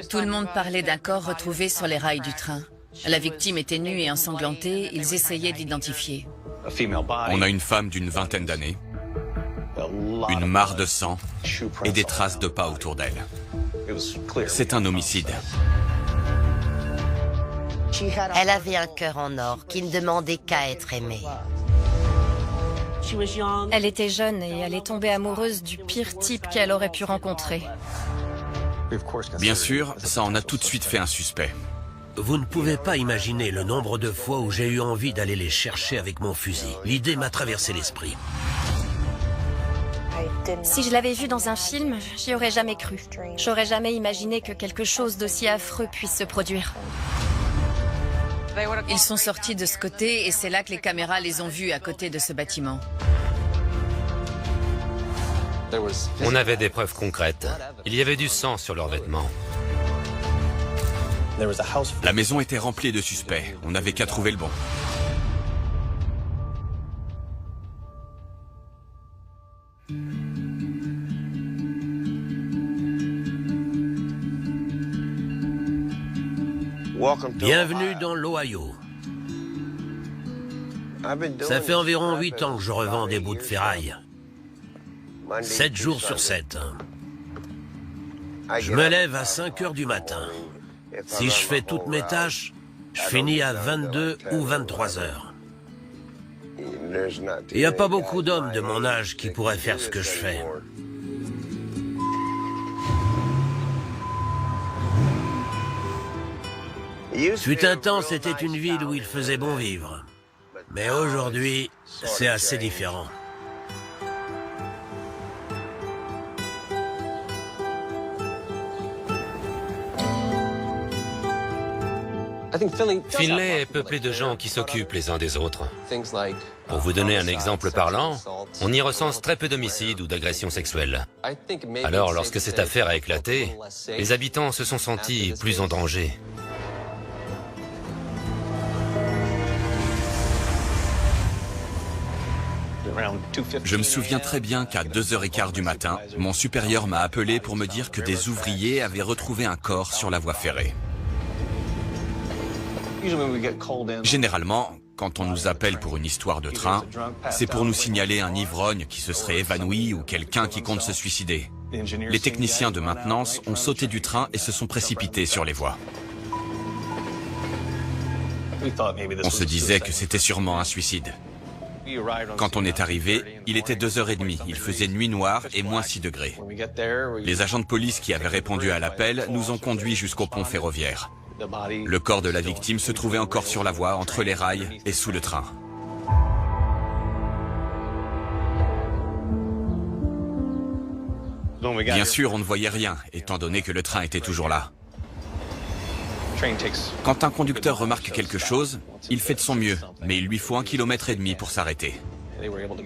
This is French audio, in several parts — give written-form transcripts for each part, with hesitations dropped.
Tout le monde parlait d'un corps retrouvé sur les rails du train. La victime était nue et ensanglantée, ils essayaient de l'identifier. On a une femme d'une vingtaine d'années, une mare de sang et des traces de pas autour d'elle. C'est un homicide. Elle avait un cœur en or qui ne demandait qu'à être aimé. Elle était jeune et elle est tombée amoureuse du pire type qu'elle aurait pu rencontrer. Bien sûr, ça en a tout de suite fait un suspect. Vous ne pouvez pas imaginer le nombre de fois où j'ai eu envie d'aller les chercher avec mon fusil. L'idée m'a traversé l'esprit. Si je l'avais vu dans un film, j'y aurais jamais cru. J'aurais jamais imaginé que quelque chose d'aussi affreux puisse se produire. Ils sont sortis de ce côté et c'est là que les caméras les ont vus à côté de ce bâtiment. On avait des preuves concrètes. Il y avait du sang sur leurs vêtements. La maison était remplie de suspects. On n'avait qu'à trouver le bon. Bienvenue dans l'Ohio. Ça fait environ 8 ans que je revends des bouts de ferraille. 7 jours sur 7. Je me lève à 5 heures du matin. Si je fais toutes mes tâches, je finis à 22 ou 23 heures. Il n'y a pas beaucoup d'hommes de mon âge qui pourraient faire ce que je fais. Fut un temps, c'était une ville où il faisait bon vivre. Mais aujourd'hui, c'est assez différent. Finlay est peuplé de gens qui s'occupent les uns des autres. Pour vous donner un exemple parlant, on y recense très peu d'homicides ou d'agressions sexuelles. Alors, lorsque cette affaire a éclaté, les habitants se sont sentis plus en danger. Je me souviens très bien qu'à 2h15 du matin, mon supérieur m'a appelé pour me dire que des ouvriers avaient retrouvé un corps sur la voie ferrée. Généralement, quand on nous appelle pour une histoire de train, c'est pour nous signaler un ivrogne qui se serait évanoui ou quelqu'un qui compte se suicider. Les techniciens de maintenance ont sauté du train et se sont précipités sur les voies. On se disait que c'était sûrement un suicide. Quand on est arrivé, il était 2h30, il faisait nuit noire et moins 6 degrés. Les agents de police qui avaient répondu à l'appel nous ont conduits jusqu'au pont ferroviaire. Le corps de la victime se trouvait encore sur la voie, entre les rails et sous le train. Bien sûr, on ne voyait rien, étant donné que le train était toujours là. Quand un conducteur remarque quelque chose, il fait de son mieux, mais il lui faut 1,5 km pour s'arrêter.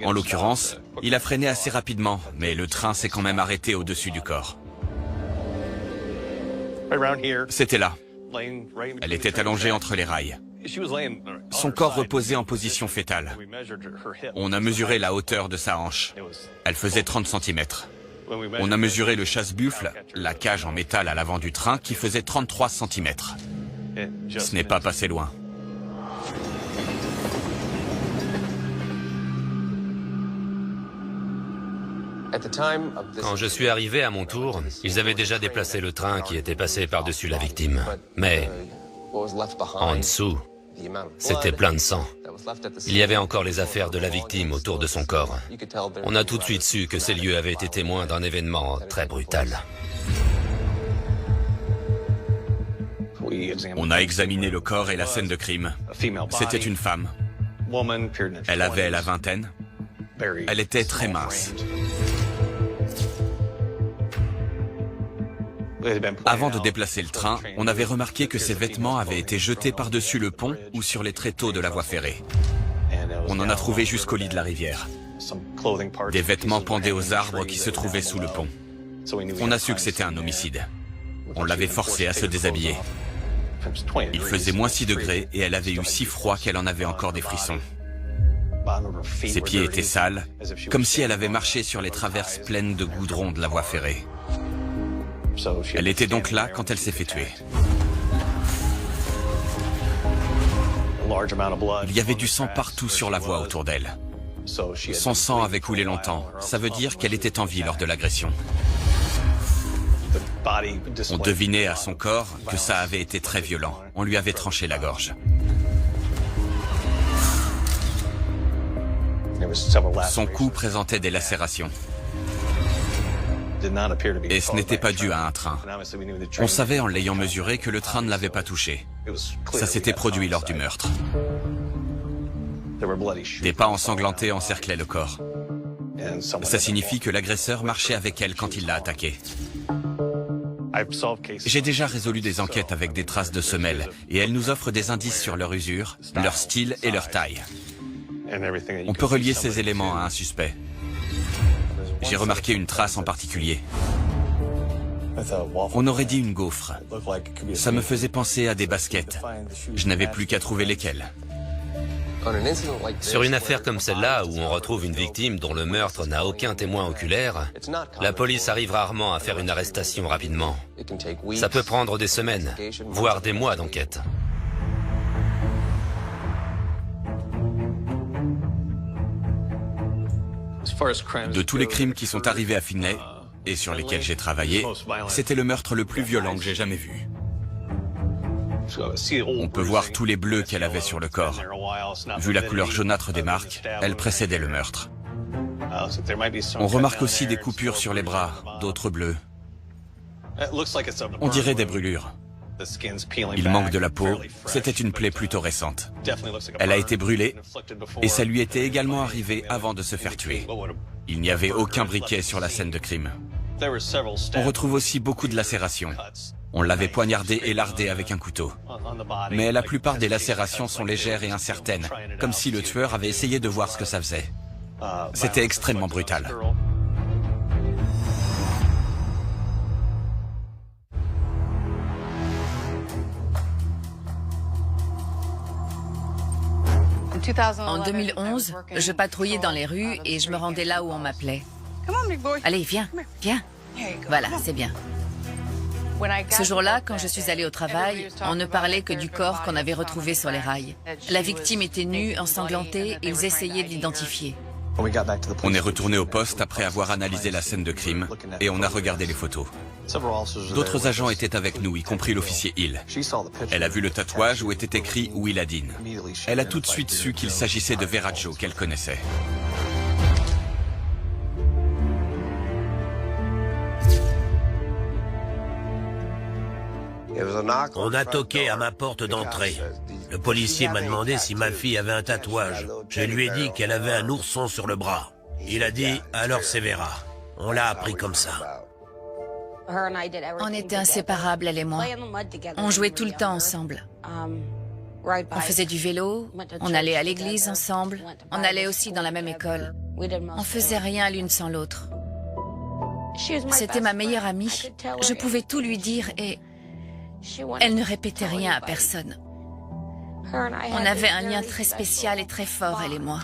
En l'occurrence, il a freiné assez rapidement, mais le train s'est quand même arrêté au-dessus du corps. C'était là. Elle était allongée entre les rails. Son corps reposait en position fétale. On a mesuré la hauteur de sa hanche. Elle faisait 30 cm. On a mesuré le chasse-buffle, la cage en métal à l'avant du train, qui faisait 33 cm. Ce n'est pas passé loin. Quand je suis arrivé à mon tour, ils avaient déjà déplacé le train qui était passé par-dessus la victime. Mais en dessous, c'était plein de sang. Il y avait encore les affaires de la victime autour de son corps. On a tout de suite su que ces lieux avaient été témoins d'un événement très brutal. On a examiné le corps et la scène de crime. C'était une femme. Elle avait la vingtaine. Elle était très mince. Avant de déplacer le train, on avait remarqué que ses vêtements avaient été jetés par-dessus le pont ou sur les tréteaux de la voie ferrée. On en a trouvé jusqu'au lit de la rivière. Des vêtements pendaient aux arbres qui se trouvaient sous le pont. On a su que c'était un homicide. On l'avait forcée à se déshabiller. Il faisait moins 6 degrés et elle avait eu si froid qu'elle en avait encore des frissons. Ses pieds étaient sales, comme si elle avait marché sur les traverses pleines de goudron de la voie ferrée. Elle était donc là quand elle s'est fait tuer. Il y avait du sang partout sur la voie autour d'elle. Son sang avait coulé longtemps. Ça veut dire qu'elle était en vie lors de l'agression. On devinait à son corps que ça avait été très violent. On lui avait tranché la gorge. Son cou présentait des lacérations. Et ce n'était pas dû à un train. On savait en l'ayant mesuré que le train ne l'avait pas touché. Ça s'était produit lors du meurtre. Des pas ensanglantés encerclaient le corps. Ça signifie que l'agresseur marchait avec elle quand il l'a attaquée. J'ai déjà résolu des enquêtes avec des traces de semelles et elles nous offrent des indices sur leur usure, leur style et leur taille. On peut relier ces éléments à un suspect. J'ai remarqué une trace en particulier. On aurait dit une gaufre. Ça me faisait penser à des baskets. Je n'avais plus qu'à trouver lesquelles. Sur une affaire comme celle-là, où on retrouve une victime dont le meurtre n'a aucun témoin oculaire, la police arrive rarement à faire une arrestation rapidement. Ça peut prendre des semaines, voire des mois d'enquête. De tous les crimes qui sont arrivés à Finlay, et sur lesquels j'ai travaillé, c'était le meurtre le plus violent que j'ai jamais vu. On peut voir tous les bleus qu'elle avait sur le corps. Vu la couleur jaunâtre des marques, elle précédait le meurtre. On remarque aussi des coupures sur les bras, d'autres bleus. On dirait des brûlures. Il manque de la peau, c'était une plaie plutôt récente. Elle a été brûlée, et ça lui était également arrivé avant de se faire tuer. Il n'y avait aucun briquet sur la scène de crime. On retrouve aussi beaucoup de lacérations. On l'avait poignardée et lardée avec un couteau. Mais la plupart des lacérations sont légères et incertaines, comme si le tueur avait essayé de voir ce que ça faisait. C'était extrêmement brutal. En 2011, je patrouillais dans les rues et je me rendais là où on m'appelait. Allez, viens, viens. Voilà, c'est bien. Ce jour-là, quand je suis allée au travail, on ne parlait que du corps qu'on avait retrouvé sur les rails. La victime était nue, ensanglantée, et ils essayaient de l'identifier. On est retourné au poste après avoir analysé la scène de crime et on a regardé les photos. D'autres agents étaient avec nous, y compris l'officier Hill. Elle a vu le tatouage où était écrit Will Adin. Elle a tout de suite su qu'il s'agissait de Vera Jo qu'elle connaissait. On a toqué à ma porte d'entrée. Le policier m'a demandé si ma fille avait un tatouage. Je lui ai dit qu'elle avait un ourson sur le bras. Il a dit « alors c'est Vera ». On l'a appris comme ça. On était inséparables, elle et moi. On jouait tout le temps ensemble. On faisait du vélo, on allait à l'église ensemble, on allait aussi dans la même école. On faisait rien l'une sans l'autre. C'était ma meilleure amie. Je pouvais tout lui dire et elle ne répétait rien à personne. On avait un lien très spécial et très fort, elle et moi.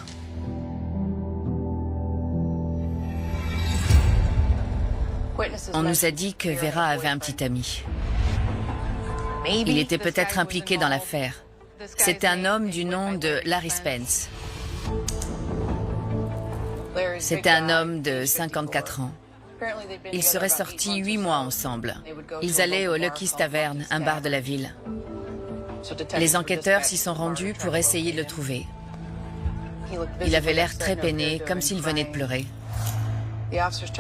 On nous a dit que Vera avait un petit ami. Il était peut-être impliqué dans l'affaire. C'était un homme du nom de Larry Spence. C'était un homme de 54 ans. Ils seraient sortis 8 mois ensemble. Ils allaient au Lucky's Tavern, un bar de la ville. Les enquêteurs s'y sont rendus pour essayer de le trouver. Il avait l'air très peiné, comme s'il venait de pleurer.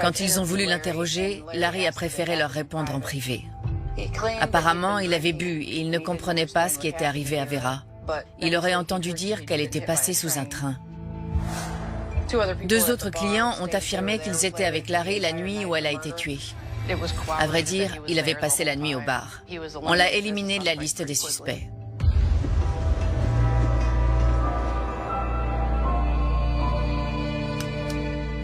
Quand ils ont voulu l'interroger, Larry a préféré leur répondre en privé. Apparemment, il avait bu et il ne comprenait pas ce qui était arrivé à Vera. Il aurait entendu dire qu'elle était passée sous un train. 2 autres clients ont affirmé qu'ils étaient avec Larry la nuit où elle a été tuée. À vrai dire, il avait passé la nuit au bar. On l'a éliminé de la liste des suspects.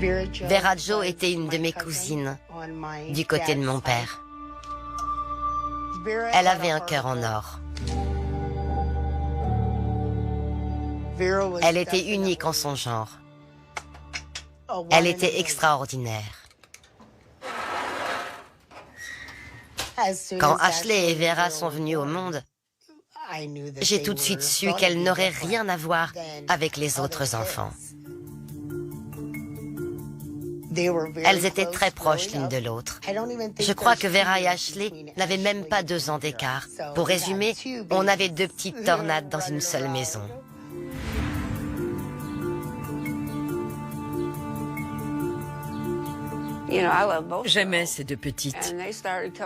Vera Jo était une de mes cousines, du côté de mon père. Elle avait un cœur en or. Elle était unique en son genre. Elle était extraordinaire. Quand Ashley et Vera sont venues au monde, j'ai tout de suite su qu'elles n'auraient rien à voir avec les autres enfants. Elles étaient très proches l'une de l'autre. Je crois que Vera et Ashley n'avaient même pas 2 ans d'écart. Pour résumer, on avait 2 petites tornades dans une seule maison. J'aimais ces 2 petites.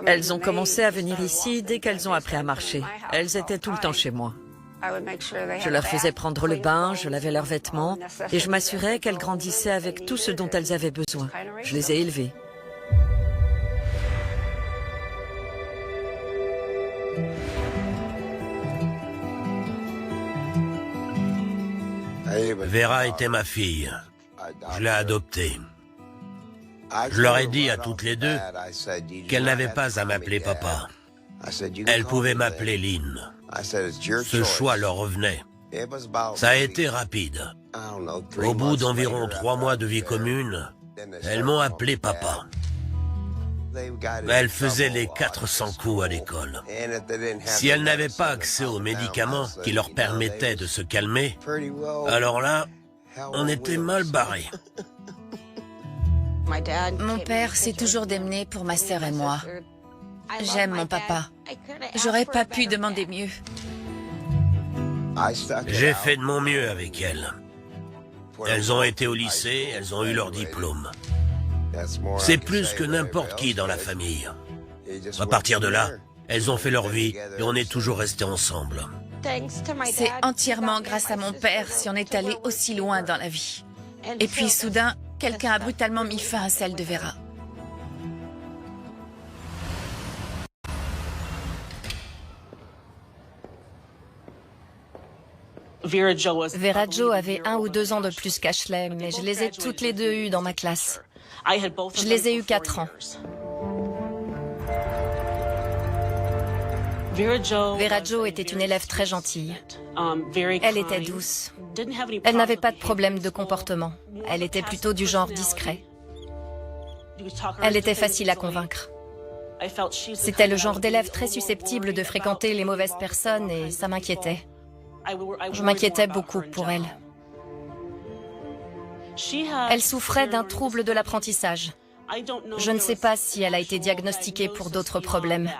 Elles ont commencé à venir ici dès qu'elles ont appris à marcher. Elles étaient tout le temps chez moi. Je leur faisais prendre le bain, je lavais leurs vêtements et je m'assurais qu'elles grandissaient avec tout ce dont elles avaient besoin. Je les ai élevées. Vera était ma fille. Je l'ai adoptée. Je leur ai dit à toutes les 2 qu'elles n'avaient pas à m'appeler papa. Elles pouvaient m'appeler Lynn. Ce choix leur revenait. Ça a été rapide. Au bout d'environ 3 mois de vie commune, elles m'ont appelé papa. Elles faisaient les 400 coups à l'école. Si elles n'avaient pas accès aux médicaments qui leur permettaient de se calmer, alors là, on était mal barrés. Mon père s'est toujours démené pour ma sœur et moi. J'aime mon papa. J'aurais pas pu demander mieux. J'ai fait de mon mieux avec elles. Elles ont été au lycée, elles ont eu leur diplôme. C'est plus que n'importe qui dans la famille. À partir de là, elles ont fait leur vie et on est toujours restés ensemble. C'est entièrement grâce à mon père si on est allé aussi loin dans la vie. Et puis soudain, quelqu'un a brutalement mis fin à celle de Vera. Vera Jo avait 1 ou 2 ans de plus qu'Ashley, mais je les ai toutes les 2 eues dans ma classe. Je les ai eues 4 ans. Vera Jo était une élève très gentille. Elle était douce. Elle n'avait pas de problème de comportement. Elle était plutôt du genre discret. Elle était facile à convaincre. C'était le genre d'élève très susceptible de fréquenter les mauvaises personnes et ça m'inquiétait. Je m'inquiétais beaucoup pour elle. Elle souffrait d'un trouble de l'apprentissage. Je ne sais pas si elle a été diagnostiquée pour d'autres problèmes.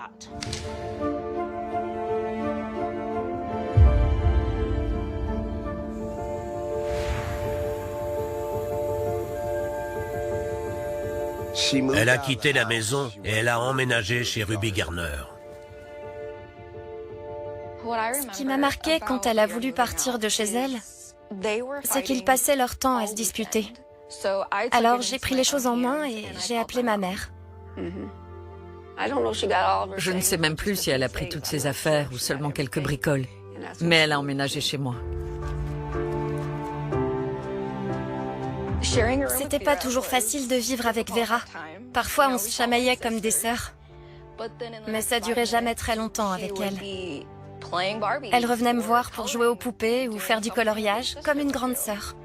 Elle a quitté la maison et elle a emménagé chez Ruby Garner. Ce qui m'a marqué quand elle a voulu partir de chez elle, c'est qu'ils passaient leur temps à se disputer. Alors j'ai pris les choses en main et j'ai appelé ma mère. Je ne sais même plus si elle a pris toutes ses affaires ou seulement quelques bricoles. Mais elle a emménagé chez moi. C'était pas toujours facile de vivre avec Vera. Parfois on se chamaillait comme des sœurs. Mais ça durait jamais très longtemps avec elle. Elle revenait me voir pour jouer aux poupées ou faire du coloriage, comme une grande sœur.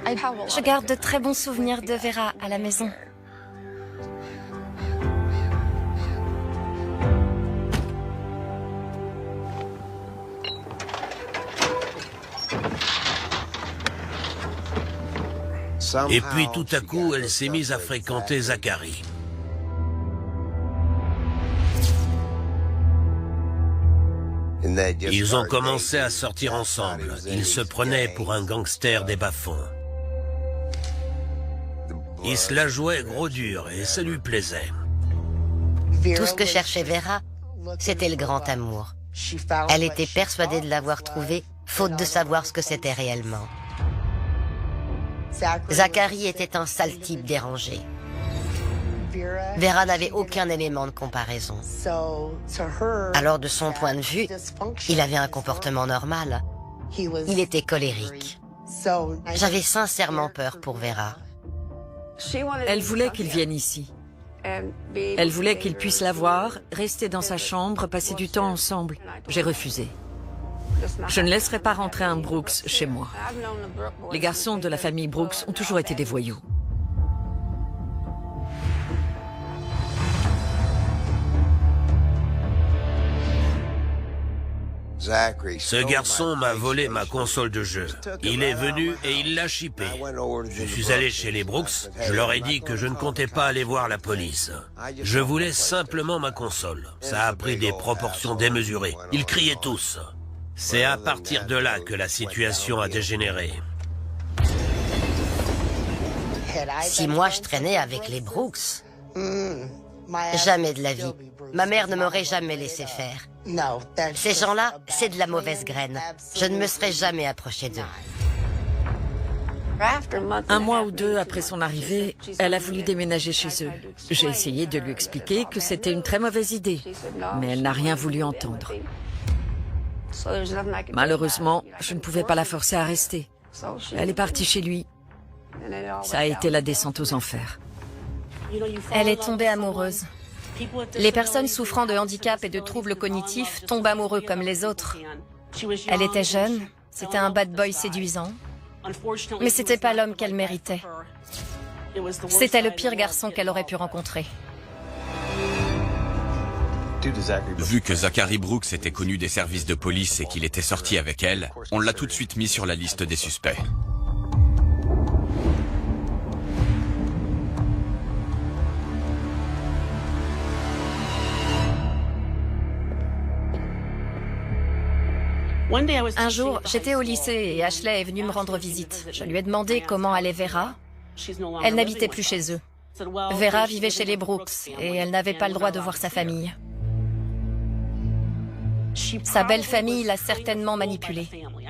Je garde de très bons souvenirs de Vera à la maison. Et puis tout à coup, elle s'est mise à fréquenter Zachary. Ils ont commencé à sortir ensemble. Ils se prenaient pour un gangster des bas-fonds. Il se la jouait gros dur et ça lui plaisait. Tout ce que cherchait Vera, c'était le grand amour. Elle était persuadée de l'avoir trouvé, faute de savoir ce que c'était réellement. Zachary était un sale type dérangé. Vera n'avait aucun élément de comparaison. Alors de son point de vue, il avait un comportement normal. Il était colérique. J'avais sincèrement peur pour Vera. Elle voulait qu'il vienne ici. Elle voulait qu'il puisse la voir, rester dans sa chambre, passer du temps ensemble. J'ai refusé. Je ne laisserai pas rentrer un Brooks chez moi. Les garçons de la famille Brooks ont toujours été des voyous. Ce garçon m'a volé ma console de jeu. Il est venu et il l'a chippé. Je suis allé chez les Brooks, je leur ai dit que je ne comptais pas aller voir la police. Je voulais simplement ma console. Ça a pris des proportions démesurées. Ils criaient tous. C'est à partir de là que la situation a dégénéré. Si moi je traînais avec les Brooks, jamais de la vie. Ma mère ne m'aurait jamais laissé faire. Ces gens-là, c'est de la mauvaise graine. Je ne me serais jamais approché d'eux. Un mois ou deux après son arrivée, elle a voulu déménager chez eux. J'ai essayé de lui expliquer que c'était une très mauvaise idée, mais elle n'a rien voulu entendre. Malheureusement, je ne pouvais pas la forcer à rester. Elle est partie chez lui. Ça a été la descente aux enfers. Elle est tombée amoureuse. Les personnes souffrant de handicap et de troubles cognitifs tombent amoureux comme les autres. Elle était jeune, c'était un bad boy séduisant, mais c'était pas l'homme qu'elle méritait. C'était le pire garçon qu'elle aurait pu rencontrer. Vu que Zachary Brooks était connu des services de police et qu'il était sorti avec elle, on l'a tout de suite mis sur la liste des suspects. Un jour, j'étais au lycée et Ashley est venue me rendre visite. Je lui ai demandé comment allait Vera. Elle n'habitait plus chez eux. Vera vivait chez les Brooks et elle n'avait pas le droit de voir sa famille. Sa belle famille l'a certainement manipulée.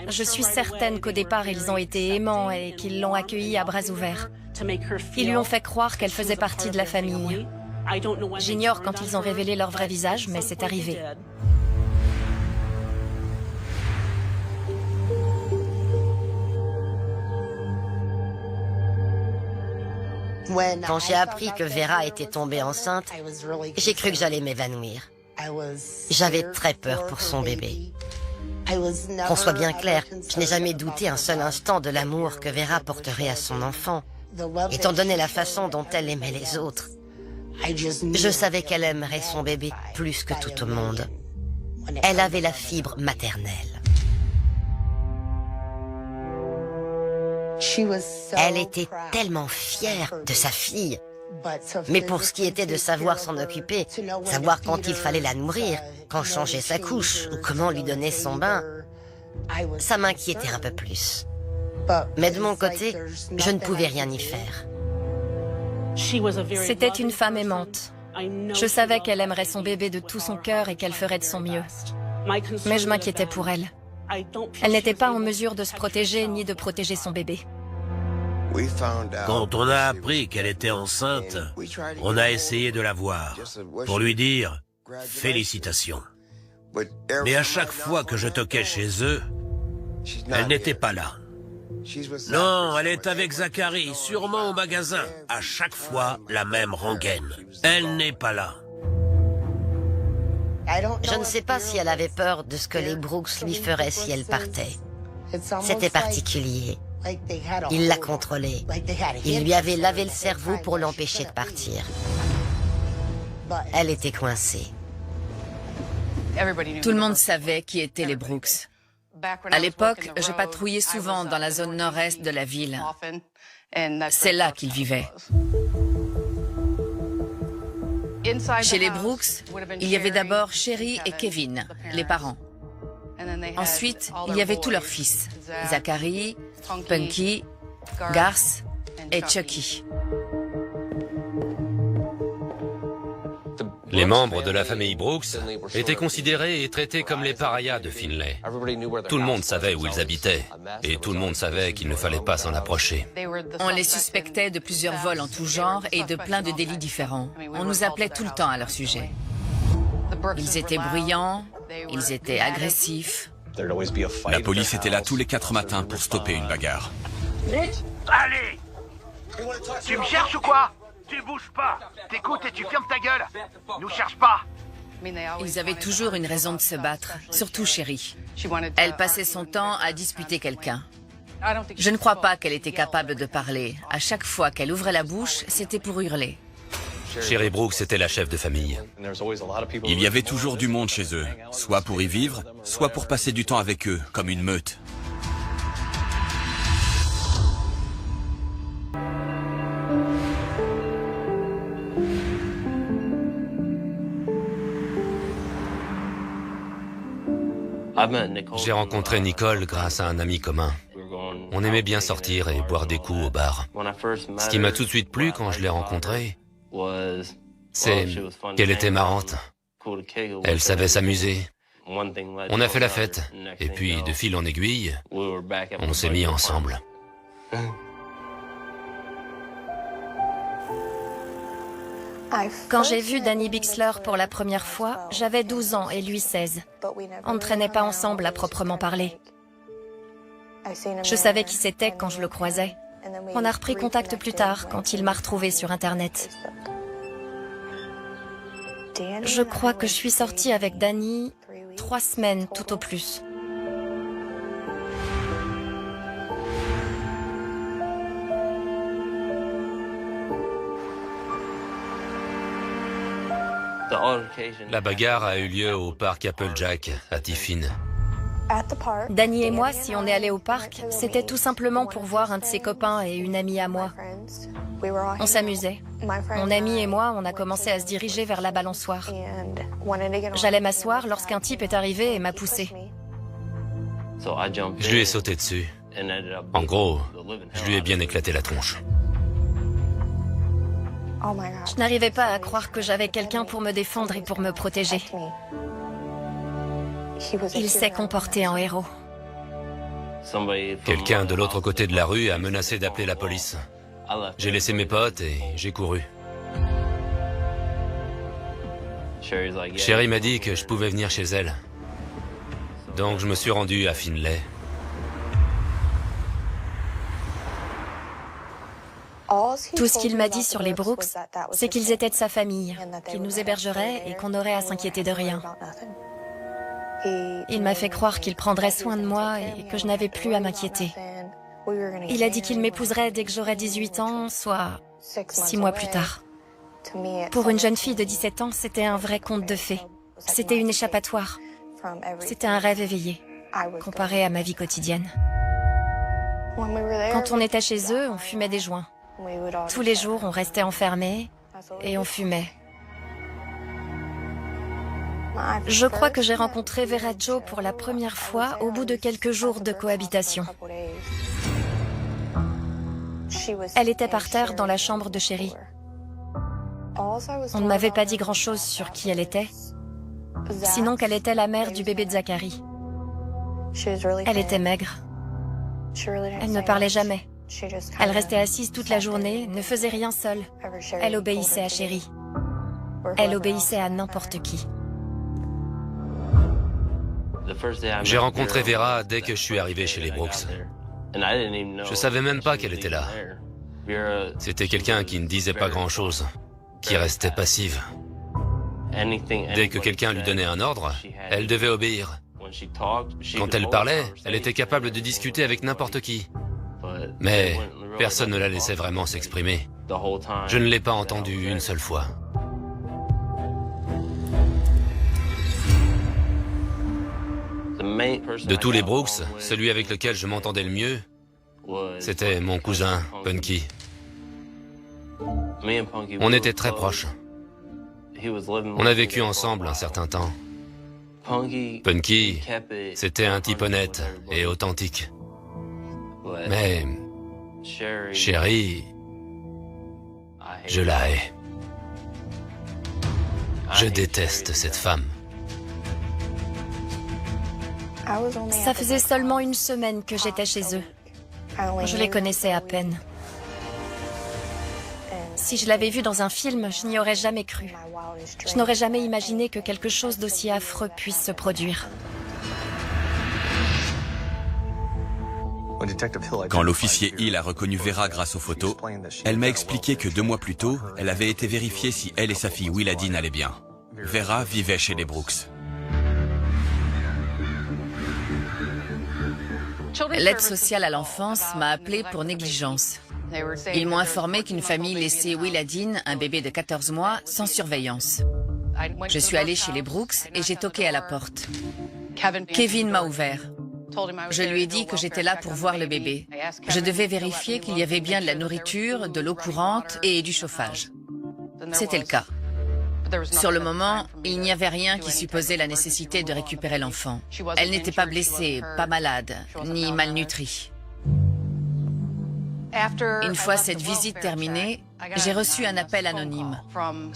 Je suis certaine qu'au départ, ils ont été aimants et qu'ils l'ont accueillie à bras ouverts. Ils lui ont fait croire qu'elle faisait partie de la famille. J'ignore quand ils ont révélé leur vrai visage, mais c'est arrivé. Quand j'ai appris que Vera était tombée enceinte, j'ai cru que j'allais m'évanouir. J'avais très peur pour son bébé. Qu'on soit bien clair, je n'ai jamais douté un seul instant de l'amour que Vera porterait à son enfant, étant donné la façon dont elle aimait les autres. Je savais qu'elle aimerait son bébé plus que tout au monde. Elle avait la fibre maternelle. Elle était tellement fière de sa fille. Mais pour ce qui était de savoir s'en occuper, savoir quand il fallait la nourrir, quand changer sa couche ou comment lui donner son bain, ça m'inquiétait un peu plus. Mais de mon côté, je ne pouvais rien y faire. C'était une femme aimante. Je savais qu'elle aimerait son bébé de tout son cœur et qu'elle ferait de son mieux. Mais je m'inquiétais pour elle. Elle n'était pas en mesure de se protéger ni de protéger son bébé. Quand on a appris qu'elle était enceinte, on a essayé de la voir pour lui dire « Félicitations ». Mais à chaque fois que je toquais chez eux, elle n'était pas là. Non, elle est avec Zachary, sûrement au magasin. À chaque fois, la même rengaine. Elle n'est pas là. Je ne sais pas si elle avait peur de ce que les Brooks lui feraient si elle partait. C'était particulier. Il la contrôlait. Il lui avait lavé le cerveau pour l'empêcher de partir. Elle était coincée. Tout le monde savait qui étaient les Brooks. À l'époque, je patrouillais souvent dans la zone nord-est de la ville. C'est là qu'ils vivaient. Chez les Brooks, il y avait d'abord Sherry et Kevin, les parents. Ensuite, il y avait tous leurs fils, Zachary, Punky, Garth et Chucky. Les membres de la famille Brooks étaient considérés et traités comme les parias de Finlay. Tout le monde savait où ils habitaient et tout le monde savait qu'il ne fallait pas s'en approcher. On les suspectait de plusieurs vols en tout genre et de plein de délits différents. On nous appelait tout le temps à leur sujet. Ils étaient bruyants, ils étaient agressifs. La police était là tous les 4 matins pour stopper une bagarre. Allez! Tu me cherches ou quoi? Tu bouges pas! T'écoutes et tu fermes ta gueule! Nous cherche pas! Ils avaient toujours une raison de se battre, surtout Sherry. Elle passait son temps à disputer quelqu'un. Je ne crois pas qu'elle était capable de parler. À chaque fois qu'elle ouvrait la bouche, c'était pour hurler. Sherry Brooks était la chef de famille. Il y avait toujours du monde chez eux, soit pour y vivre, soit pour passer du temps avec eux, comme une meute. J'ai rencontré Nicole grâce à un ami commun. On aimait bien sortir et boire des coups au bar. Ce qui m'a tout de suite plu quand je l'ai rencontrée, c'est qu'elle était marrante. Elle savait s'amuser. On a fait la fête. Et puis, de fil en aiguille, on s'est mis ensemble. Quand j'ai vu Danny Bixler pour la première fois, j'avais 12 ans et lui 16. On ne traînait pas ensemble à proprement parler. Je savais qui c'était quand je le croisais. On a repris contact plus tard quand il m'a retrouvée sur Internet. Je crois que je suis sortie avec Danny 3 semaines tout au plus. La bagarre a eu lieu au parc Applejack, à Tiffin. Danny et moi, si on est allés au parc, c'était tout simplement pour voir un de ses copains et une amie à moi. On s'amusait. Mon ami et moi, on a commencé à se diriger vers la balançoire. J'allais m'asseoir lorsqu'un type est arrivé et m'a poussé. Je lui ai sauté dessus. En gros, je lui ai bien éclaté la tronche. Je n'arrivais pas à croire que j'avais quelqu'un pour me défendre et pour me protéger. Il s'est comporté en héros. Quelqu'un de l'autre côté de la rue a menacé d'appeler la police. J'ai laissé mes potes et j'ai couru. Sherry m'a dit que je pouvais venir chez elle. Donc je me suis rendu à Finlay. Tout ce qu'il m'a dit sur les Brooks, c'est qu'ils étaient de sa famille, qu'ils nous hébergeraient et qu'on n'aurait à s'inquiéter de rien. Il m'a fait croire qu'il prendrait soin de moi et que je n'avais plus à m'inquiéter. Il a dit qu'il m'épouserait dès que j'aurais 18 ans, soit 6 mois plus tard. Pour une jeune fille de 17 ans, c'était un vrai conte de fées. C'était une échappatoire. C'était un rêve éveillé, comparé à ma vie quotidienne. Quand on était chez eux, on fumait des joints. Tous les jours, on restait enfermés et on fumait. Je crois que j'ai rencontré Vera Jo pour la première fois au bout de quelques jours de cohabitation. Elle était par terre dans la chambre de Sherry. On ne m'avait pas dit grand-chose sur qui elle était, sinon qu'elle était la mère du bébé de Zachary. Elle était maigre. Elle ne parlait jamais. Elle restait assise toute la journée, ne faisait rien seule. Elle obéissait à Sherry. Elle obéissait à n'importe qui. J'ai rencontré Vera dès que je suis arrivé chez les Brooks. Je savais même pas qu'elle était là. C'était quelqu'un qui ne disait pas grand-chose, qui restait passive. Dès que quelqu'un lui donnait un ordre, elle devait obéir. Quand elle parlait, elle était capable de discuter avec n'importe qui. Mais personne ne la laissait vraiment s'exprimer. Je ne l'ai pas entendue une seule fois. De tous les Brooks, celui avec lequel je m'entendais le mieux, c'était mon cousin, Punky. On était très proches. On a vécu ensemble un certain temps. Punky, c'était un type honnête et authentique. Mais Sherry, je la hais. Je déteste cette femme. Ça faisait seulement une semaine que j'étais chez eux. Je les connaissais à peine. Si je l'avais vu dans un film, je n'y aurais jamais cru. Je n'aurais jamais imaginé que quelque chose d'aussi affreux puisse se produire. Quand l'officier Hill a reconnu Vera grâce aux photos, elle m'a expliqué que 2 mois plus tôt, elle avait été vérifier si elle et sa fille Willadine allaient bien. Vera vivait chez les Brooks. L'aide sociale à l'enfance m'a appelé pour négligence. Ils m'ont informé qu'une famille laissait Will Adin, un bébé de 14 mois, sans surveillance. Je suis allée chez les Brooks et j'ai toqué à la porte. Kevin m'a ouvert. Je lui ai dit que j'étais là pour voir le bébé. Je devais vérifier qu'il y avait bien de la nourriture, de l'eau courante et du chauffage. C'était le cas. Sur le moment, il n'y avait rien qui supposait la nécessité de récupérer l'enfant. Elle n'était pas blessée, pas malade, ni malnutrie. Une fois cette visite terminée, j'ai reçu un appel anonyme.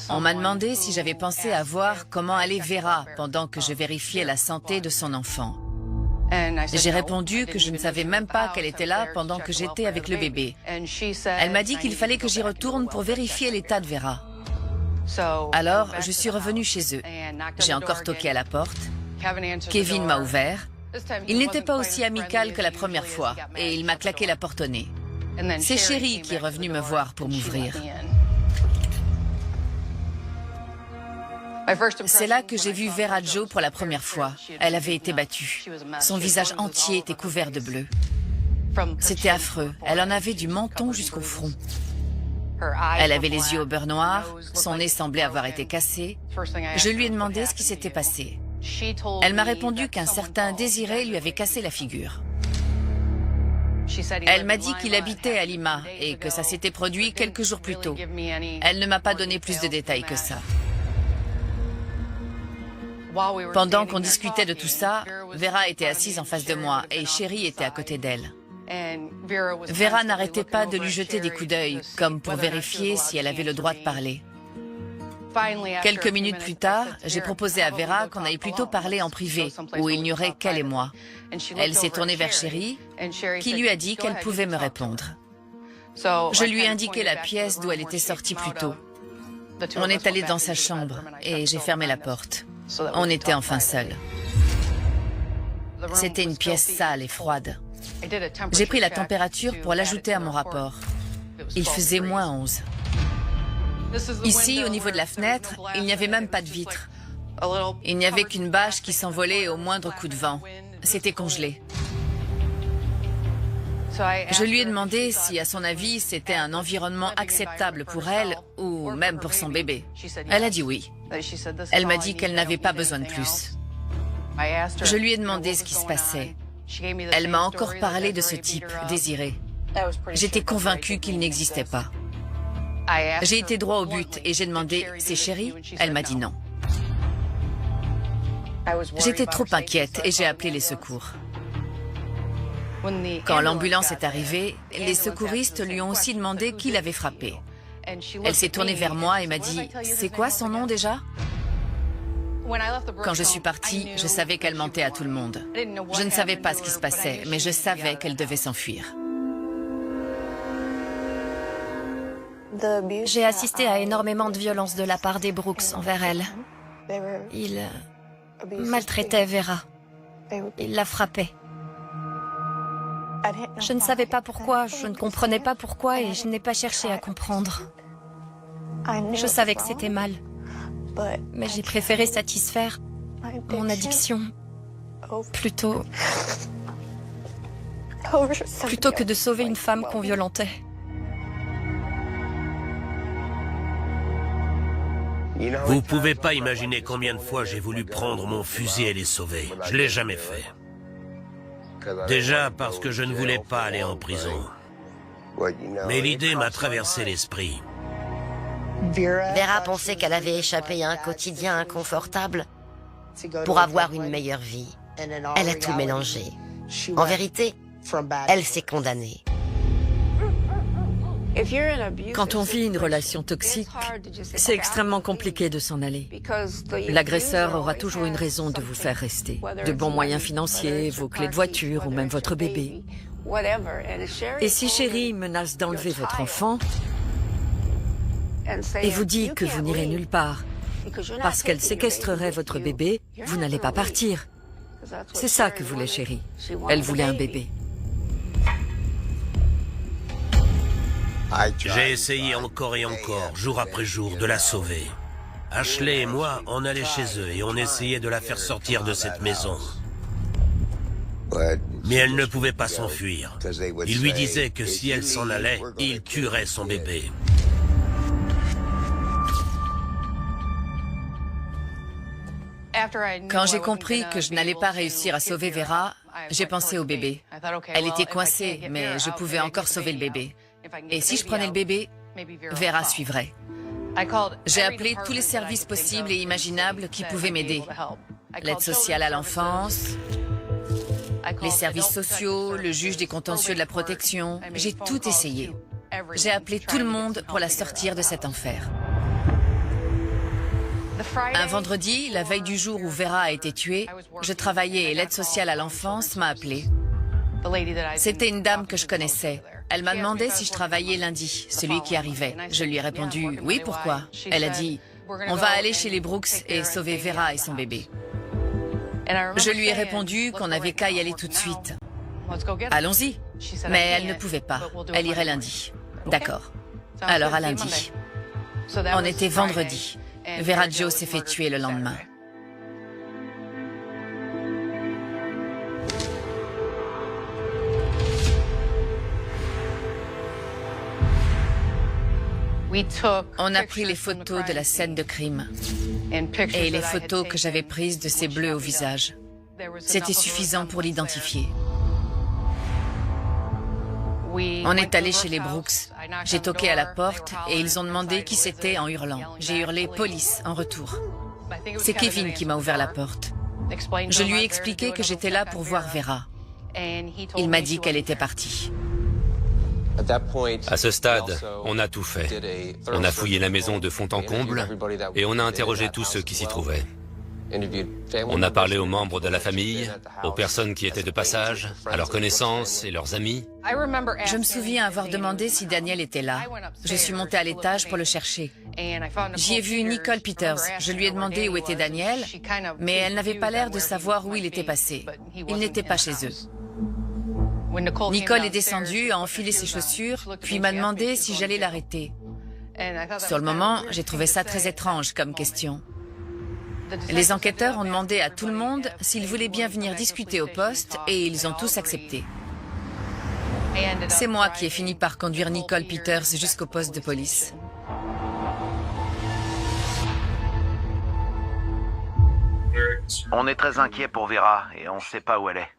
On m'a demandé si j'avais pensé à voir comment allait Vera pendant que je vérifiais la santé de son enfant. J'ai répondu que je ne savais même pas qu'elle était là pendant que j'étais avec le bébé. Elle m'a dit qu'il fallait que j'y retourne pour vérifier l'état de Vera. Alors, je suis revenue chez eux. J'ai encore toqué à la porte. Kevin m'a ouvert. Il n'était pas aussi amical que la première fois et il m'a claqué la porte au nez. C'est Sherry qui est revenue me voir pour m'ouvrir. C'est là que j'ai vu Vera Jo pour la première fois. Elle avait été battue. Son visage entier était couvert de bleu. C'était affreux. Elle en avait du menton jusqu'au front. Elle avait les yeux au beurre noir, son nez semblait avoir été cassé. Je lui ai demandé ce qui s'était passé. Elle m'a répondu qu'un certain Désiré lui avait cassé la figure. Elle m'a dit qu'il habitait à Lima et que ça s'était produit quelques jours plus tôt. Elle ne m'a pas donné plus de détails que ça. Pendant qu'on discutait de tout ça, Vera était assise en face de moi et Sherry était à côté d'elle. Vera n'arrêtait pas de lui jeter des coups d'œil, comme pour vérifier si elle avait le droit de parler. Quelques minutes plus tard, j'ai proposé à Vera qu'on aille plutôt parler en privé, où il n'y aurait qu'elle et moi. Elle s'est tournée vers Sherry, qui lui a dit qu'elle pouvait me répondre. Je lui ai indiqué la pièce d'où elle était sortie plus tôt. On est allé dans sa chambre et j'ai fermé la porte. On était enfin seuls. C'était une pièce sale et froide. J'ai pris la température pour l'ajouter à mon rapport. Il faisait -11. Ici, au niveau de la fenêtre, il n'y avait même pas de vitre. Il n'y avait qu'une bâche qui s'envolait au moindre coup de vent. C'était congelé. Je lui ai demandé si, à son avis, c'était un environnement acceptable pour elle ou même pour son bébé. Elle a dit oui. Elle m'a dit qu'elle n'avait pas besoin de plus. Je lui ai demandé ce qui se passait. Elle m'a encore parlé de ce type, Désiré. J'étais convaincue qu'il n'existait pas. J'ai été droit au but et j'ai demandé « C'est Sherry ?» Elle m'a dit non. J'étais trop inquiète et j'ai appelé les secours. Quand l'ambulance est arrivée, les secouristes lui ont aussi demandé qui l'avait frappée. Elle s'est tournée vers moi et m'a dit « C'est quoi son nom déjà ?» Quand je suis partie, je savais qu'elle mentait à tout le monde. Je ne savais pas ce qui se passait, mais je savais qu'elle devait s'enfuir. J'ai assisté à énormément de violence de la part des Brooks envers elle. Ils maltraitaient Vera. Ils la frappaient. Je ne savais pas pourquoi, je ne comprenais pas pourquoi et je n'ai pas cherché à comprendre. Je savais que c'était mal, mais j'ai préféré satisfaire mon addiction plutôt que de sauver une femme qu'on violentait. Vous pouvez pas imaginer combien de fois j'ai voulu prendre mon fusil et les sauver. Je l'ai jamais fait. Déjà parce que je ne voulais pas aller en prison. Mais l'idée m'a traversé l'esprit. Vera pensait qu'elle avait échappé à un quotidien inconfortable pour avoir une meilleure vie. Elle a tout mélangé. En vérité, elle s'est condamnée. Quand on vit une relation toxique, c'est extrêmement compliqué de s'en aller. L'agresseur aura toujours une raison de vous faire rester. De bons moyens financiers, vos clés de voiture ou même votre bébé. Et si Sherry menace d'enlever votre enfant et vous dit que vous n'irez nulle part parce qu'elle séquestrerait votre bébé, vous n'allez pas partir. C'est ça que voulait Sherry. Elle voulait un bébé. J'ai essayé encore et encore, jour après jour, de la sauver. Ashley et moi, on allait chez eux et on essayait de la faire sortir de cette maison. Mais elle ne pouvait pas s'enfuir. Ils lui disaient que si elle s'en allait, il tuerait son bébé. Quand j'ai compris que je n'allais pas réussir à sauver Vera, j'ai pensé au bébé. Elle était coincée, mais je pouvais encore sauver le bébé. Et si je prenais le bébé, Vera suivrait. J'ai appelé tous les services possibles et imaginables qui pouvaient m'aider. L'aide sociale à l'enfance, les services sociaux, le juge des contentieux de la protection. J'ai tout essayé. J'ai appelé tout le monde pour la sortir de cet enfer. Un vendredi, la veille du jour où Vera a été tuée, je travaillais et l'aide sociale à l'enfance m'a appelée. C'était une dame que je connaissais. Elle m'a demandé si je travaillais lundi, celui qui arrivait. Je lui ai répondu « Oui, pourquoi ?» Elle a dit « On va aller chez les Brooks et sauver Vera et son bébé. » Je lui ai répondu qu'on n'avait qu'à y aller tout de suite. « Allons-y !» Mais elle ne pouvait pas. Elle irait lundi. D'accord. Alors à lundi. On était vendredi. Vera Jo s'est fait tuer le lendemain. On a pris les photos de la scène de crime et les photos que j'avais prises de ses bleus au visage. C'était suffisant pour l'identifier. On est allé chez les Brooks. J'ai toqué à la porte et ils ont demandé qui c'était en hurlant. J'ai hurlé « Police » en retour. C'est Kevin qui m'a ouvert la porte. Je lui ai expliqué que j'étais là pour voir Vera. Il m'a dit qu'elle était partie. À ce stade, on a tout fait. On a fouillé la maison de fond en comble et on a interrogé tous ceux qui s'y trouvaient. On a parlé aux membres de la famille, aux personnes qui étaient de passage, à leurs connaissances et leurs amis. Je me souviens avoir demandé si Daniel était là. Je suis montée à l'étage pour le chercher. J'y ai vu Nicole Peters. Je lui ai demandé où était Daniel, mais elle n'avait pas l'air de savoir où il était passé. Il n'était pas chez eux. Nicole est descendue, a enfilé ses chaussures, puis m'a demandé si j'allais l'arrêter. Sur le moment, j'ai trouvé ça très étrange comme question. Les enquêteurs ont demandé à tout le monde s'ils voulaient bien venir discuter au poste et ils ont tous accepté. C'est moi qui ai fini par conduire Nicole Peters jusqu'au poste de police. On est très inquiet pour Vera et on ne sait pas où elle est.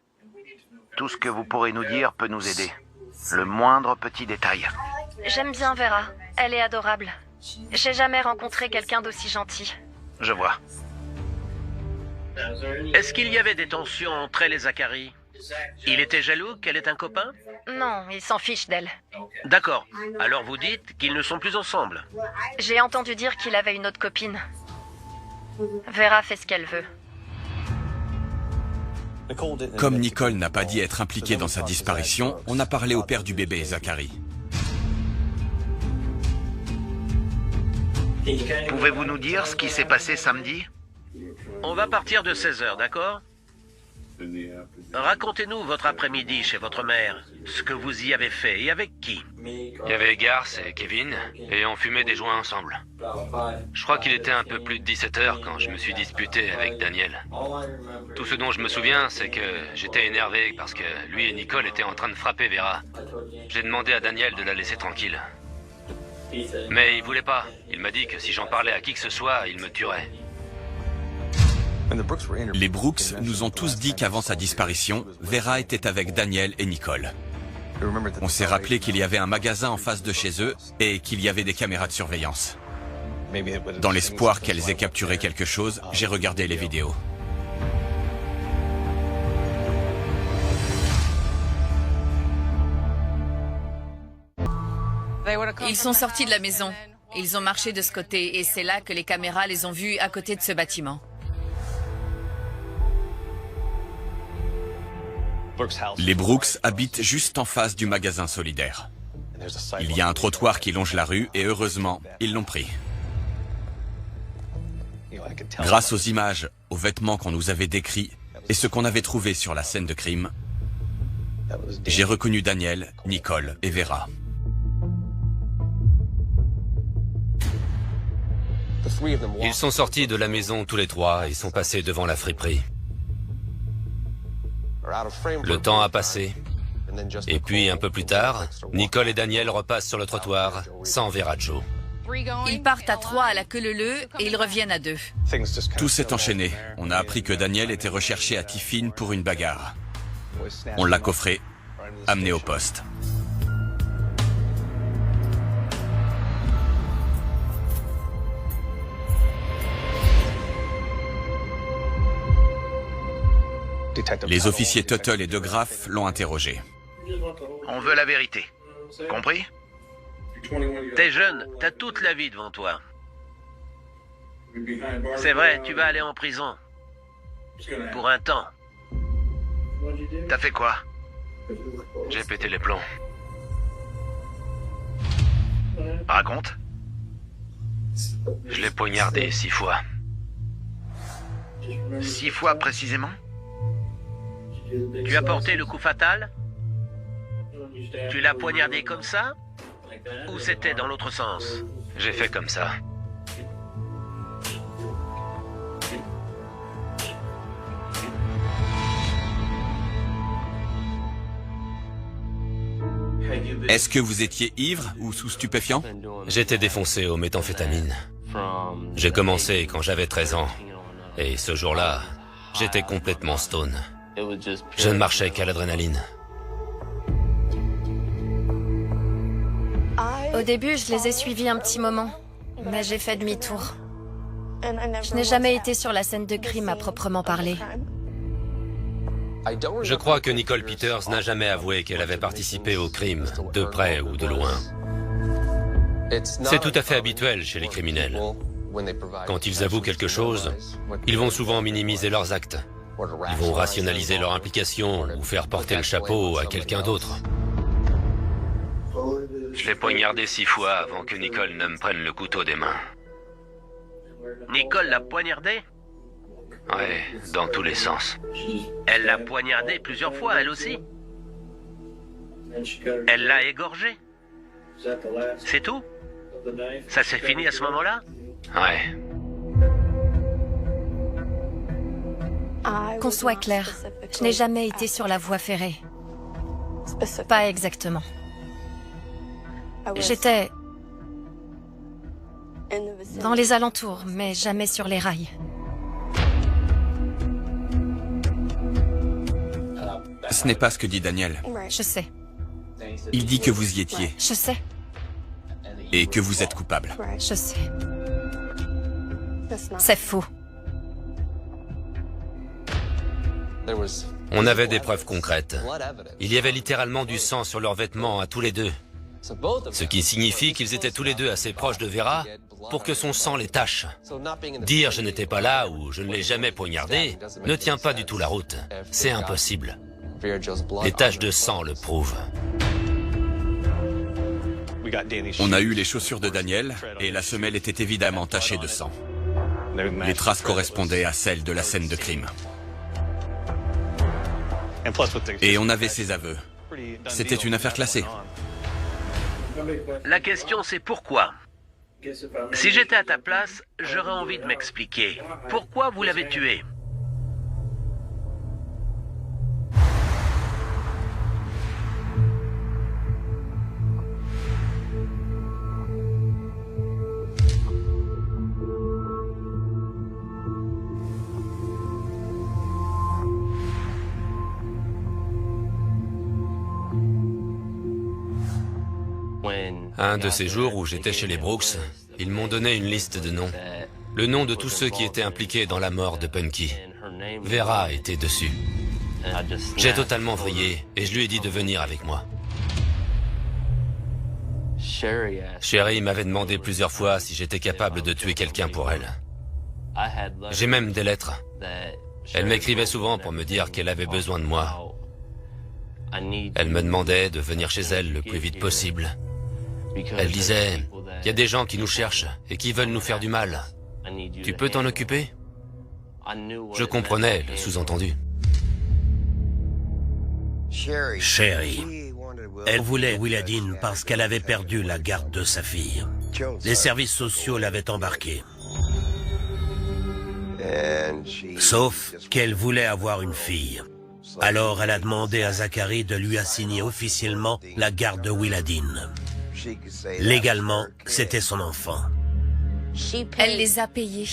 Tout ce que vous pourrez nous dire peut nous aider. Le moindre petit détail. J'aime bien Vera. Elle est adorable. J'ai jamais rencontré quelqu'un d'aussi gentil. Je vois. Est-ce qu'il y avait des tensions entre elle et Zachary? Il était jaloux qu'elle ait un copain? Non, il s'en fiche d'elle. D'accord. Alors vous dites qu'ils ne sont plus ensemble? J'ai entendu dire qu'il avait une autre copine. Vera fait ce qu'elle veut. Comme Nicole n'a pas dit être impliquée dans sa disparition, on a parlé au père du bébé, Zachary. Pouvez-vous nous dire ce qui s'est passé samedi? On va partir de 16h, d'accord? Racontez-nous votre après-midi chez votre mère, ce que vous y avez fait et avec qui. Il y avait Garth et Kevin, et on fumait des joints ensemble. Je crois qu'il était un peu plus de 17h quand je me suis disputé avec Daniel. Tout ce dont je me souviens, c'est que j'étais énervé parce que lui et Nicole étaient en train de frapper Vera. J'ai demandé à Daniel de la laisser tranquille. Mais il voulait pas. Il m'a dit que si j'en parlais à qui que ce soit, il me tuerait. Les Brooks nous ont tous dit qu'avant sa disparition, Vera était avec Daniel et Nicole. On s'est rappelé qu'il y avait un magasin en face de chez eux et qu'il y avait des caméras de surveillance. Dans l'espoir qu'elles aient capturé quelque chose, j'ai regardé les vidéos. Ils sont sortis de la maison. Ils ont marché de ce côté et c'est là que les caméras les ont vus à côté de ce bâtiment. Les Brooks habitent juste en face du magasin solidaire. Il y a un trottoir qui longe la rue et heureusement, ils l'ont pris. Grâce aux images, aux vêtements qu'on nous avait décrits et ce qu'on avait trouvé sur la scène de crime, j'ai reconnu Daniel, Nicole et Vera. Ils sont sortis de la maison tous les trois et sont passés devant la friperie. Le temps a passé. Et puis, un peu plus tard, Nicole et Daniel repassent sur le trottoir, sans Vera Joe. Ils partent à 3 à la queue leu-leu et ils reviennent à 2. Tout s'est enchaîné. On a appris que Daniel était recherché à Tiffin pour une bagarre. On l'a coffré, amené au poste. Les officiers Tuttle et De Graff l'ont interrogé. On veut la vérité. Compris? T'es jeune, t'as toute la vie devant toi. C'est vrai, tu vas aller en prison. Pour un temps. T'as fait quoi? J'ai pété les plombs. Raconte. Je l'ai poignardé 6 fois. 6 fois précisément? Tu as porté le coup fatal? Tu l'as poignardé comme ça? Ou c'était dans l'autre sens? J'ai fait comme ça. Est-ce que vous étiez ivre ou sous stupéfiant? J'étais défoncé aux méthamphétamines. J'ai commencé quand j'avais 13 ans. Et ce jour-là, j'étais complètement stone. Je ne marchais qu'à l'adrénaline. Au début, je les ai suivis un petit moment, mais j'ai fait demi-tour. Je n'ai jamais été sur la scène de crime à proprement parler. Je crois que Nicole Peters n'a jamais avoué qu'elle avait participé au crime, de près ou de loin. C'est tout à fait habituel chez les criminels. Quand ils avouent quelque chose, ils vont souvent minimiser leurs actes. Ils vont rationaliser leur implication ou faire porter le chapeau à quelqu'un d'autre. Je l'ai poignardé 6 fois avant que Nicole ne me prenne le couteau des mains. Nicole l'a poignardé? Ouais, dans tous les sens. Elle l'a poignardé plusieurs fois, elle aussi? Elle l'a égorgé? C'est tout? Ça s'est fini à ce moment-là? Ouais. Qu'on soit clair, je n'ai jamais été sur la voie ferrée. Pas exactement. J'étais dans les alentours, mais jamais sur les rails. Ce n'est pas ce que dit Daniel. Je sais. Il dit que vous y étiez Je sais. et que vous êtes coupable. Je sais. C'est faux. On avait des preuves concrètes. Il y avait littéralement du sang sur leurs vêtements à tous les deux. Ce qui signifie qu'ils étaient tous les deux assez proches de Vera pour que son sang les tache. Dire je n'étais pas là ou je ne l'ai jamais poignardé ne tient pas du tout la route. C'est impossible. Les taches de sang le prouvent. On a eu les chaussures de Daniel et la semelle était évidemment tachée de sang. Les traces correspondaient à celles de la scène de crime. Et on avait ses aveux. C'était une affaire classée. La question c'est pourquoi? Si j'étais à ta place, j'aurais envie de m'expliquer. Pourquoi vous l'avez tué? Un de ces jours où j'étais chez les Brooks, ils m'ont donné une liste de noms. Le nom de tous ceux qui étaient impliqués dans la mort de Punky. Vera était dessus. J'ai totalement vrillé et je lui ai dit de venir avec moi. Sherry m'avait demandé plusieurs fois si j'étais capable de tuer quelqu'un pour elle. J'ai même des lettres. Elle m'écrivait souvent pour me dire qu'elle avait besoin de moi. Elle me demandait de venir chez elle le plus vite possible. Elle disait, il y a des gens qui nous cherchent et qui veulent nous faire du mal. Tu peux t'en occuper? Je comprenais le sous-entendu. Sherry. Elle voulait Willadine parce qu'elle avait perdu la garde de sa fille. Les services sociaux l'avaient embarquée. Sauf qu'elle voulait avoir une fille. Alors elle a demandé à Zachary de lui assigner officiellement la garde de Will-Adin. Légalement, c'était son enfant. Elle les a payés.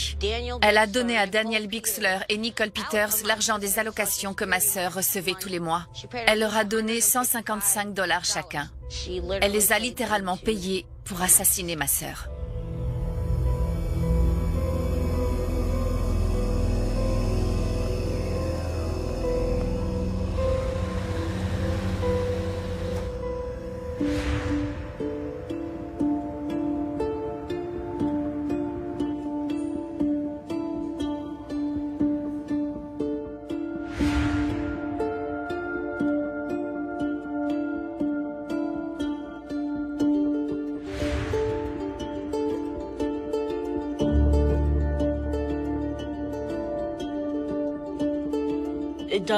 Elle a donné à Daniel Bixler et Nicole Peters l'argent des allocations que ma sœur recevait tous les mois. Elle leur a donné 155 $ chacun. Elle les a littéralement payés pour assassiner ma sœur.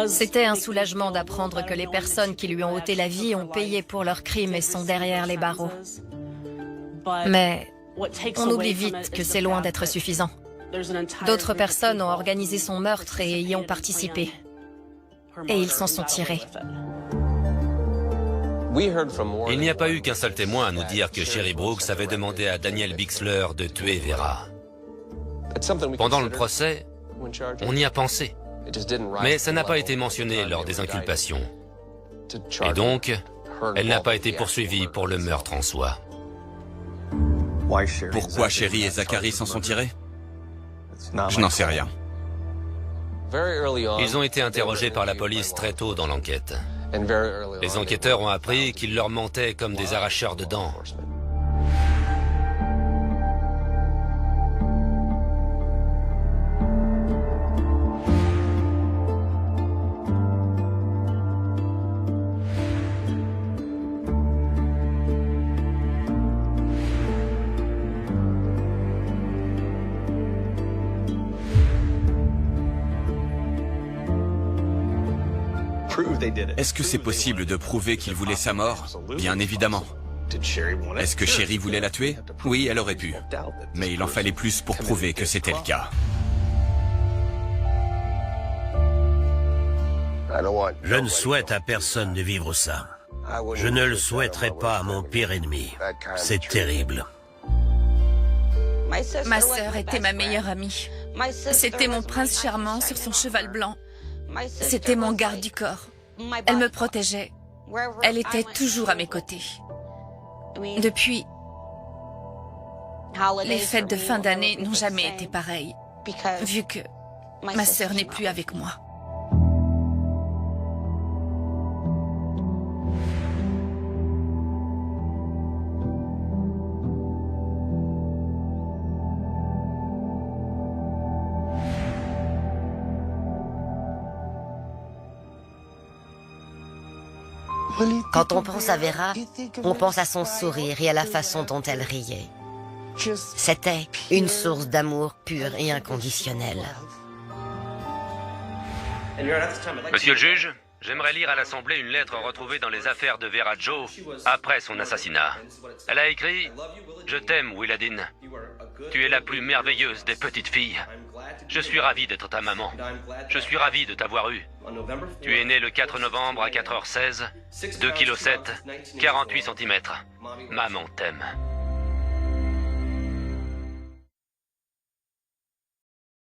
C'était un soulagement d'apprendre que les personnes qui lui ont ôté la vie ont payé pour leurs crimes et sont derrière les barreaux. Mais on oublie vite que c'est loin d'être suffisant. D'autres personnes ont organisé son meurtre et y ont participé. Et ils s'en sont tirés. Il n'y a pas eu qu'un seul témoin à nous dire que Sherry Brooks avait demandé à Daniel Bixler de tuer Vera. Pendant le procès, on y a pensé. Mais ça n'a pas été mentionné lors des inculpations. Et donc, elle n'a pas été poursuivie pour le meurtre en soi. Pourquoi Sherry et Zachary s'en sont tirés? Je n'en sais rien. Ils ont été interrogés par la police très tôt dans l'enquête. Les enquêteurs ont appris qu'ils leur mentaient comme des arracheurs de dents. Est-ce que c'est possible de prouver qu'il voulait sa mort? Bien évidemment. Est-ce que Sherry voulait la tuer? Oui, elle aurait pu. Mais il en fallait plus pour prouver que c'était le cas. Je ne souhaite à personne de vivre ça. Je ne le souhaiterais pas à mon pire ennemi. C'est terrible. Ma sœur était ma meilleure amie. C'était mon prince charmant sur son cheval blanc. C'était mon garde du corps. Elle me protégeait. Elle était toujours à mes côtés. Depuis, les fêtes de fin d'année n'ont jamais été pareilles, vu que ma sœur n'est plus avec moi. Quand on pense à Vera, on pense à son sourire et à la façon dont elle riait. C'était une source d'amour pur et inconditionnel. Monsieur le juge, j'aimerais lire à l'Assemblée une lettre retrouvée dans les affaires de Vera Jo après son assassinat. Elle a écrit « Je t'aime, Will-Adin. Tu es la plus merveilleuse des petites filles. Je suis ravi d'être ta maman. Je suis ravi de t'avoir eue. Tu es né le 4 novembre à 4h16, 2,7 kg, 48 cm. Maman t'aime. »